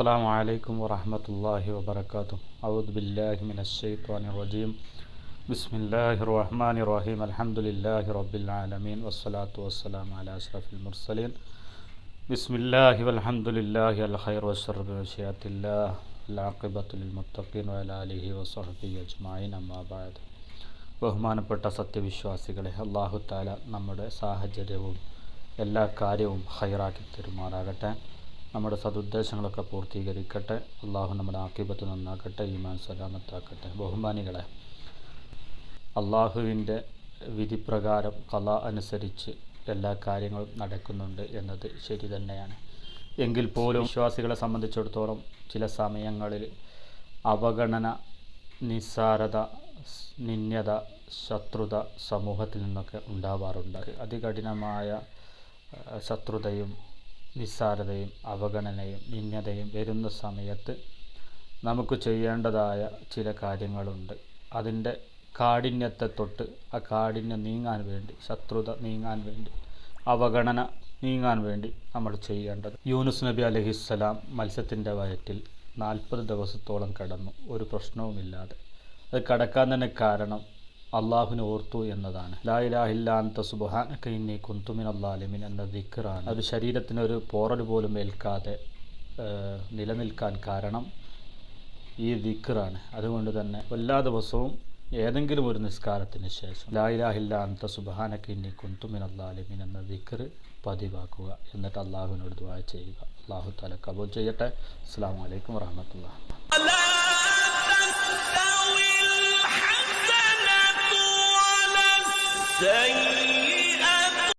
السلام عليكم ورحمة الله وبركاته. أعوذ بالله من الشيطان الرجيم. بسم الله الرحمن الرحيم. الحمد لله رب العالمين والصلاة والسلام على أشرف المرسلين. بسم الله والحمد لله الخير والشر بمشيئة الله العاقبة للمتقين وعلى آله وصحبه أجمعين أما بعد. ബഹുമാനപ്പെട്ട സത്യവിശ്വാസികളെ, അല്ലാഹു തആല നമ്മുടെ സാഹചര്യവും എല്ലാ കാര്യവും ഖൈറാക്കി തരുമാറാകട്ടെ. നമ്മുടെ സതുദ്ദേശങ്ങളൊക്കെ പൂർത്തീകരിക്കട്ടെ. അള്ളാഹു നമ്മുടെ ആഖിബത്ത് നന്നാക്കട്ടെ, ഈമാൻ സലാമത്താക്കട്ടെ. ബഹുമാനികളെ, അള്ളാഹുവിൻ്റെ വിധിപ്രകാരം ഖളാ അനുസരിച്ച് എല്ലാ കാര്യങ്ങളും നടക്കുന്നുണ്ട് എന്നത് ശരി തന്നെയാണ്. എങ്കിൽ പോലും വിശ്വാസികളെ സംബന്ധിച്ചിടത്തോളം ചില സമയങ്ങളിൽ അവഗണന, നിസ്സാരത, നിന്ദ്യത, ശത്രുത സമൂഹത്തിൽ നിന്നൊക്കെ ഉണ്ടാവാറുണ്ട്. അതികഠിനമായ ശത്രുതയും നിസ്സാരതയും അവഗണനയും നിന്ദ്യതയും വരുന്ന സമയത്ത് നമുക്ക് ചെയ്യേണ്ടതായ ചില കാര്യങ്ങളുണ്ട്. അതിൻ്റെ കാഠിന്യത്തെ തൊട്ട് ആ കാഠിന്യം നീങ്ങാൻ വേണ്ടി, ശത്രുത നീങ്ങാൻ വേണ്ടി, അവഗണന നീങ്ങാൻ വേണ്ടി നമ്മൾ ചെയ്യേണ്ടത്. യൂനുസ് നബി അലൈഹിസ്സലാം മത്സ്യത്തിൻ്റെ വയറ്റിൽ 40 ദിവസത്തോളം കടന്നു, ഒരു പ്രശ്നവുമില്ലാതെ. അത് കടക്കാൻ തന്നെ കാരണം അള്ളാഹുവിനെ ഓർത്തു എന്നതാണ്. ലാ ഇലാഹ ഇല്ലാ അൻത സുബ്ഹാനക ഇന്നി കുന്തു മിനൽ ളാലിമീൻ എന്ന ദിക്റാണ്. ഒരു ശരീരത്തിന് ഒരു പോറൽ പോലും ഏൽക്കാതെ നിലനിൽക്കാൻ കാരണം ഈ ദിക്റാണ്. അതുകൊണ്ട് തന്നെ എല്ലാ ദിവസവും ഏതെങ്കിലും ഒരു നിസ്കാരത്തിന് ശേഷം ലാ ഇലാഹ ഇല്ലാ അൻത സുബ്ഹാനക ഇന്നി കുന്തു മിനൽ ളാലിമീൻ എന്ന ദിക്ർ പതിവാക്കുക. എന്നിട്ട് അള്ളാഹുവിനോട് ദുആ ചെയ്യുക. അള്ളാഹു തആല കബൂൽ ചെയ്യട്ടെ. അസ്സലാമു അലൈക്കും വറഹ്മത്തുള്ളാഹി. سيئة